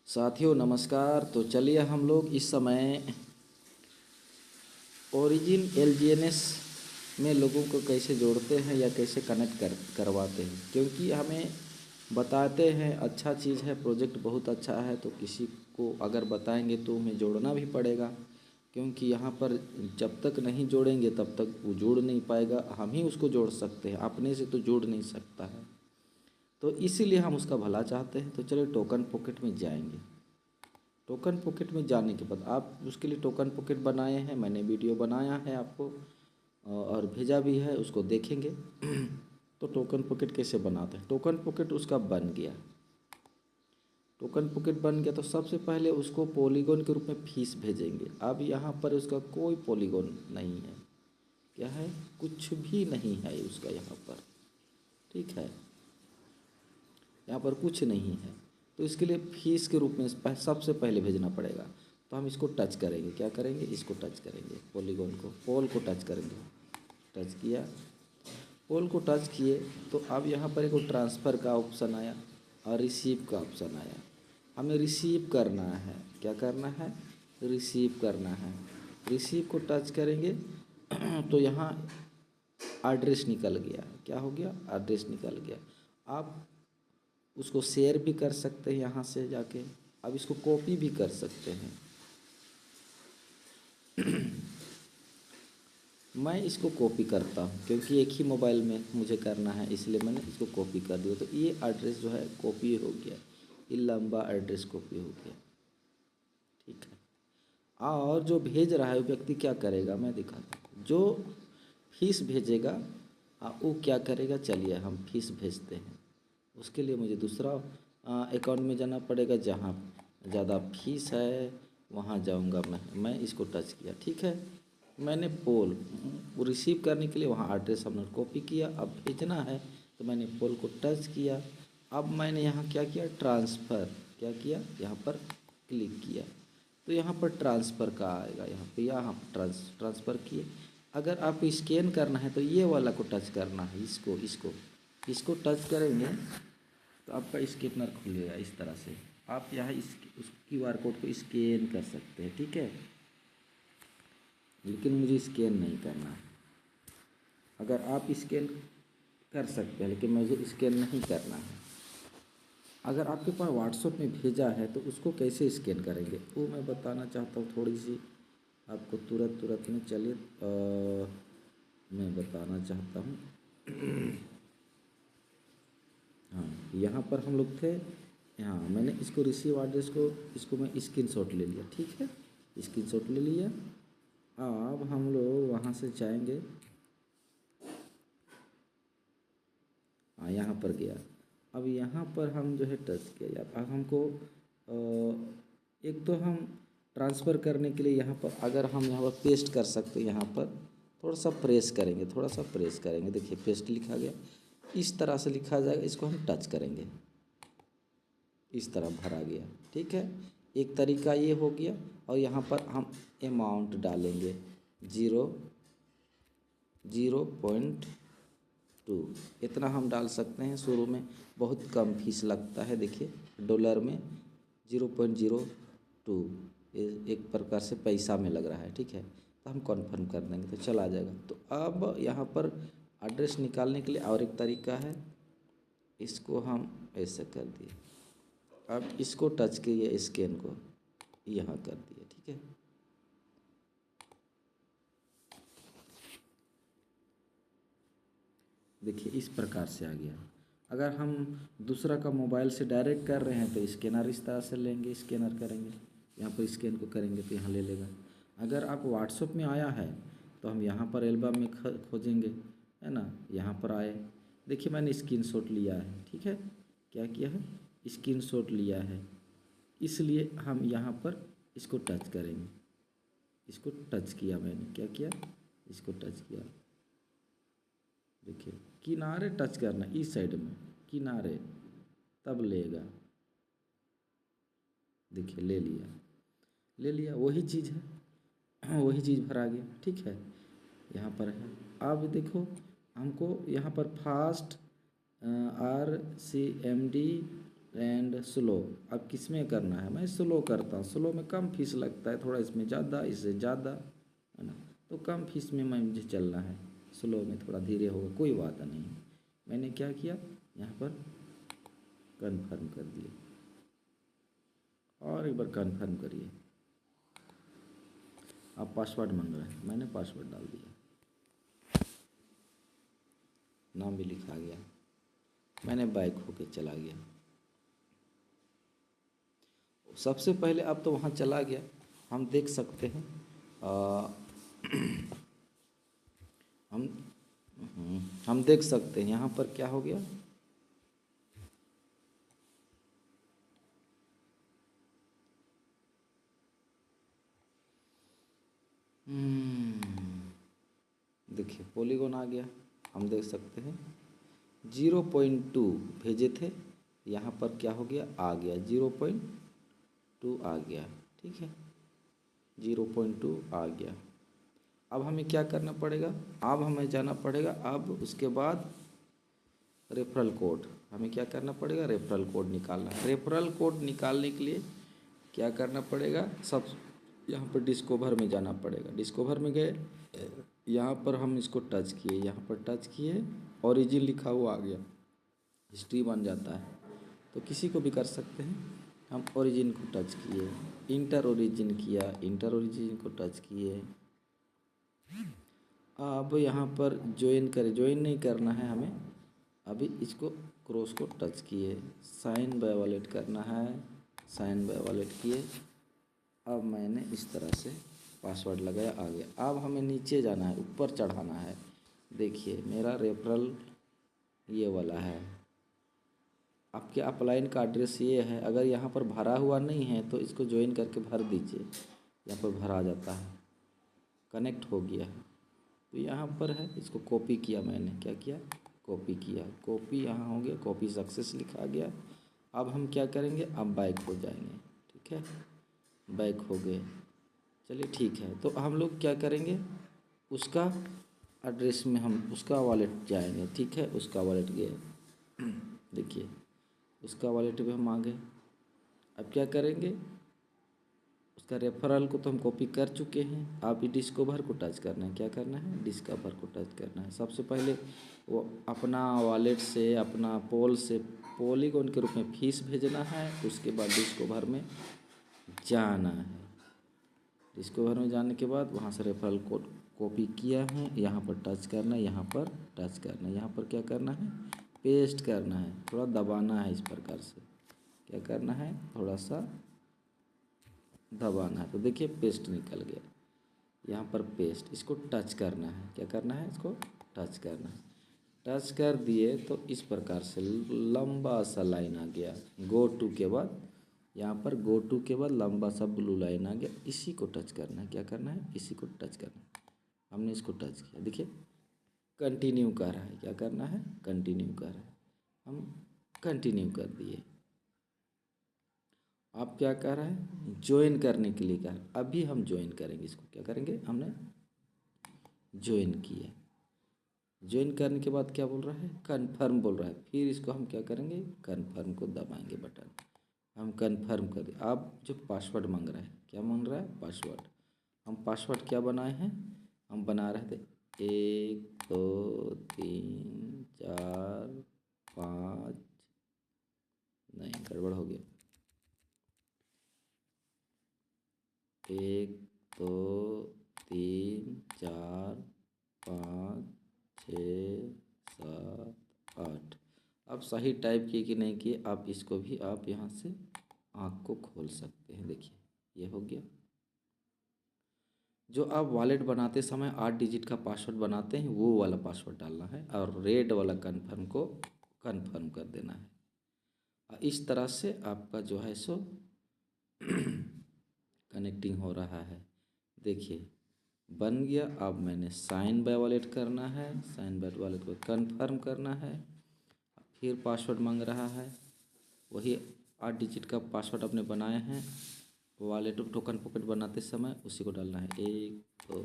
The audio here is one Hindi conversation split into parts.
साथियों नमस्कार। तो चलिए हम लोग इस समय ओरिजिन एलजीएनएस में लोगों को कैसे जोड़ते हैं या कैसे कनेक्ट करवाते हैं, क्योंकि हमें बताते हैं अच्छा चीज़ है, प्रोजेक्ट बहुत अच्छा है, तो किसी को अगर बताएंगे तो हमें जोड़ना भी पड़ेगा, क्योंकि यहाँ पर जब तक नहीं जोड़ेंगे तब तक वो जुड़ नहीं पाएगा। हम ही उसको जोड़ सकते हैं, अपने से तो जुड़ नहीं सकता है। तो इसीलिए हम उसका भला चाहते हैं। तो चलिए टोकन पॉकेट में जाएंगे। टोकन पॉकेट में जाने के बाद आप उसके लिए टोकन पॉकेट बनाए हैं, मैंने वीडियो बनाया है आपको और भेजा भी है, उसको देखेंगे। तो टोकन पॉकेट कैसे बनाते हैं, टोकन पॉकेट उसका बन गया। टोकन पॉकेट बन गया तो सबसे पहले उसको पॉलीगॉन के रूप में फीस भेजेंगे। अब यहाँ पर उसका कोई पॉलीगॉन नहीं है, क्या है, कुछ भी नहीं है उसका यहाँ पर, ठीक है, यहाँ पर कुछ नहीं है। तो इसके लिए फीस के रूप में सबसे पहले भेजना पड़ेगा। तो हम इसको टच करेंगे, क्या करेंगे, इसको टच करेंगे, पॉलीगॉन को, पोल को टच करेंगे। टच किया, पोल को टच किए तो अब यहाँ पर एक ट्रांसफ़र का ऑप्शन आया और रिसीव का ऑप्शन आया। हमें रिसीव करना है, क्या करना है, रिसीव करना है। रिसीव को टच करेंगे तो यहाँ एड्रेस निकल गया, क्या हो गया, एड्रेस निकल गया। आप उसको शेयर भी कर सकते हैं यहाँ से जाके, अब इसको कॉपी भी कर सकते हैं। मैं इसको कॉपी करता हूँ क्योंकि एक ही मोबाइल में मुझे करना है, इसलिए मैंने इसको कॉपी कर दिया। तो ये एड्रेस जो है कॉपी हो गया, ये लंबा एड्रेस कॉपी हो गया, ठीक है। और जो भेज रहा है वो व्यक्ति क्या करेगा, मैं दिखाता हूँ। जो फीस भेजेगा वो क्या करेगा, चलिए हम फीस भेजते हैं। उसके लिए मुझे दूसरा अकाउंट में जाना पड़ेगा, जहाँ ज़्यादा फीस है वहाँ जाऊँगा मैं इसको टच किया, ठीक है। मैंने पोल रिसीव करने के लिए वहाँ एड्रेस हमने कॉपी किया, अब भेजना है तो मैंने पोल को टच किया। अब मैंने यहाँ क्या किया, ट्रांसफ़र, क्या किया, यहाँ पर क्लिक किया तो यहाँ पर ट्रांसफ़र का आएगा, यहाँ ट्रांसफ़र किए। अगर आपको स्कैन करना है तो ये वाला को टच करना है, इसको टच करेंगे तो आपका स्कैनर खुलेगा। इस तरह से आप यहाँ उस QR कोड को स्कैन कर सकते हैं, ठीक है। लेकिन मुझे स्कैन नहीं करना है। अगर आप स्कैन कर सकते हैं लेकिन मुझे स्कैन नहीं करना है। अगर आपके पास व्हाट्सएप में भेजा है तो उसको कैसे स्कैन करेंगे वो मैं बताना चाहता हूँ, थोड़ी सी आपको तुरंत में। चलिए मैं बताना चाहता हूँ। हाँ, यहाँ पर हम लोग थे, हाँ मैंने इसको रिसीव एड्रेस को, इसको मैं स्क्रीनशॉट ले लिया, ठीक है, स्क्रीनशॉट ले लिया। अब हम लोग वहाँ से जाएंगे, हाँ यहाँ पर गया। अब यहाँ पर हम जो है टच किया यार, अब हमको एक तो हम ट्रांसफ़र करने के लिए यहाँ पर अगर हम यहाँ पर पेस्ट कर सकते हैं, यहाँ पर थोड़ा सा प्रेस करेंगे, थोड़ा सा प्रेस करेंगे, देखिए पेस्ट लिखा गया, इस तरह से लिखा जाएगा। इसको हम टच करेंगे, इस तरह भरा गया, ठीक है। एक तरीका ये हो गया। और यहाँ पर हम अमाउंट डालेंगे 0.2, इतना हम डाल सकते हैं। शुरू में बहुत कम फीस लगता है, देखिए डॉलर में 0.02 एक प्रकार से पैसा में लग रहा है, ठीक है। तो हम कन्फर्म कर देंगे तो चला जाएगा। तो अब यहाँ पर एड्रेस निकालने के लिए और एक तरीका है, इसको हम ऐसे कर दिए, अब इसको टच किए, स्कैन को यहाँ कर दिए, ठीक है। देखिए इस प्रकार से आ गया। अगर हम दूसरा का मोबाइल से डायरेक्ट कर रहे हैं तो स्कैनर इस तरह से लेंगे, स्कैनर करेंगे, यहाँ पर स्कैन को करेंगे तो यहाँ ले लेगा। अगर आप व्हाट्सएप में आया है तो हम यहाँ पर एल्बम में खोजेंगे, है ना, यहाँ पर आए, देखिए मैंने स्क्रीनशॉट लिया है, ठीक है, क्या किया है, स्क्रीनशॉट लिया है, इसलिए हम यहाँ पर इसको टच करेंगे। इसको टच किया मैंने, क्या किया, इसको टच किया, देखिए किनारे टच करना, इस साइड में किनारे, तब लेगा, देखिए ले लिया, ले लिया, वही चीज़ है, वही चीज़ भरा गया, ठीक है, यहाँ पर है। अब देखो हमको यहाँ पर फास्ट RCMD एंड स्लो। अब किस में करना है, मैं स्लो करता हूँ। स्लो में कम फीस लगता है, थोड़ा इसमें ज़्यादा, इससे ज़्यादा, है ना। तो कम फीस में मुझे चलना है, स्लो में थोड़ा धीरे होगा, कोई बात नहीं। मैंने क्या किया, यहाँ पर कन्फर्म कर दिए, और एक बार कन्फर्म करिए। अब पासवर्ड मांग रहा है, मैंने पासवर्ड डाल दिया, नाम भी लिखा गया, मैंने बैक होके चला गया। सबसे पहले अब तो वहाँ चला गया, हम देख सकते हैं हम हम देख सकते हैं यहाँ पर क्या हो गया। देखिए पॉलीगॉन आ गया, हम देख सकते हैं 0.2 भेजे थे, यहाँ पर क्या हो गया, आ गया 0.2 आ गया, ठीक है 0.2 आ गया। अब हमें क्या करना पड़ेगा, अब हमें जाना पड़ेगा, अब उसके बाद रेफरल कोड, हमें क्या करना पड़ेगा, रेफरल कोड निकालना है। रेफरल कोड निकालने के लिए क्या करना पड़ेगा, सब यहाँ पर डिस्कवर में जाना पड़ेगा। डिस्कवर में गए, यहाँ पर हम इसको टच किए, यहाँ पर टच किए, ओरिजिन लिखा हुआ आ गया, हिस्ट्री बन जाता है। तो किसी को भी कर सकते हैं, हम ओरिजिन को टच किए, इंटर ओरिजिन किया, इंटर ओरिजिन को टच किए। अब यहाँ पर ज्वाइन करें, ज्वाइन नहीं करना है हमें, अभी इसको क्रॉस को टच किए, साइन बाय वॉलेट करना है, साइन बाय वॉलेट किए। अब मैंने इस तरह से पासवर्ड लगाया, आ गया। अब हमें नीचे जाना है, ऊपर चढ़ाना है। देखिए मेरा रेफरल ये वाला है, आपके अपलाइन का एड्रेस ये है। अगर यहाँ पर भरा हुआ नहीं है तो इसको ज्वाइन करके भर दीजिए, यहाँ पर भरा जाता है, कनेक्ट हो गया है। तो यहाँ पर है, इसको कॉपी किया मैंने, क्या किया, कॉपी किया, कॉपी यहाँ हो गया, कॉपी सक्सेस लिखा गया। अब हम क्या करेंगे, अब बैक हो जाएंगे, ठीक है बैक हो गए, चलिए ठीक है। तो हम लोग क्या करेंगे, उसका एड्रेस में हम उसका वॉलेट जाएंगे, ठीक है उसका वॉलेट गए, देखिए उसका वॉलेट पे हम आ गए। अब क्या करेंगे, उसका रेफरल को तो हम कॉपी कर चुके हैं, आप डिस्कवर को टच करना है, क्या करना है, डिस्कवर को टच करना है। सबसे पहले वो अपना वॉलेट से, अपना पोल से पॉलीगॉन के रूप में फीस भेजना है, उसके बाद डिस्कवर में जाना है। डिस्कवर में जाने के बाद वहाँ से रेफरल कोड कॉपी किया है, यहाँ पर टच करना है, यहाँ पर टच करना है, यहाँ पर क्या करना है, पेस्ट करना है, थोड़ा दबाना है इस प्रकार से, क्या करना है, थोड़ा सा दबाना है। तो देखिए पेस्ट निकल गया, यहाँ पर पेस्ट, इसको टच करना है, क्या करना है, इसको टच करना है। टच कर दिए तो इस प्रकार से लंबा सा लाइन आ गया, गो टू के बाद, यहाँ पर गो टू के बाद लंबा सा ब्लू लाइन आ गया, इसी को टच करना है, क्या करना है, इसी को टच करना है। हमने इसको टच किया, देखिए कंटिन्यू कर रहा है, क्या करना है, कंटिन्यू कर रहा है, हम कंटिन्यू कर दिए। आप क्या कर रहा है, ज्वाइन करने के लिए कर, अभी हम ज्वाइन करेंगे, इसको क्या करेंगे, हमने ज्वाइन किया। ज्वाइन करने के बाद क्या बोल रहा है, कन्फर्म बोल रहा है, फिर इसको हम क्या करेंगे, कन्फर्म को दबाएंगे बटन, हम कन्फर्म कर, अब जो पासवर्ड मांग रहा है, क्या मांग रहा है, पासवर्ड। हम पासवर्ड क्या बनाए हैं, हम बना रहे थे 1 2 3 4 5, नहीं गड़बड़ हो गया, 1 2 3 4 5 6 7 8। अब सही टाइप किए कि नहीं किए, आप इसको भी आप यहाँ से आँख को खोल सकते हैं, देखिए ये हो गया। जो आप वॉलेट बनाते समय 8 डिजिट का पासवर्ड बनाते हैं, वो वाला पासवर्ड डालना है, और रेड वाला कन्फर्म को कन्फर्म कर देना है। इस तरह से आपका जो है सो कनेक्टिंग हो रहा है, देखिए बन गया। अब मैंने साइन बाय वॉलेट करना है, साइन बाय वॉलेट को कन्फर्म करना है, फिर पासवर्ड मांग रहा है, वही 8 डिजिट का पासवर्ड अपने बनाए हैं वॉलेट टोकन पॉकेट बनाते समय, उसी को डालना है, 1 2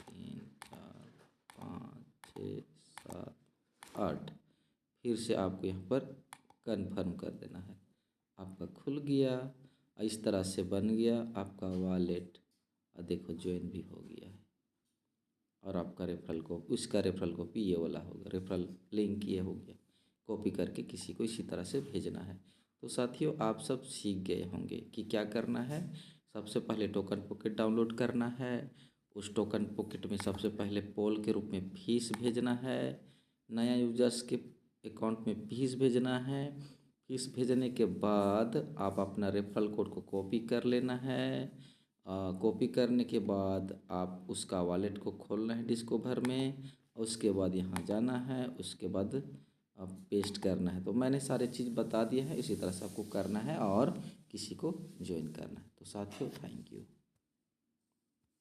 3 4 5 6 7 8। फिर से आपको यहाँ पर कन्फर्म कर देना है, आपका खुल गया। इस तरह से बन गया आपका वॉलेट। और देखो ज्वाइन भी हो गया है। और आपका रेफरल को उसका रेफरल कॉपी ये वाला होगा, रेफरल लिंक ये हो गया। कॉपी करके किसी को इसी तरह से भेजना है। तो साथियों आप सब सीख गए होंगे कि क्या करना है। सबसे पहले टोकन पॉकेट डाउनलोड करना है। उस टोकन पॉकेट में सबसे पहले पोल के रूप में फीस भेजना है। नया यूजर्स के अकाउंट में फीस भेजना है। फीस भेजने के बाद आप अपना रेफरल कोड को कॉपी कर लेना है। कॉपी करने के बाद आप उसका वॉलेट को खोलना है डिस्कवर में। उसके बाद यहाँ जाना है, उसके बाद आप पेस्ट करना है। तो मैंने सारे चीज़ बता दिए हैं, इसी तरह से आपको करना है और किसी को ज्वाइन करना है। तो साथियों थैंक यू।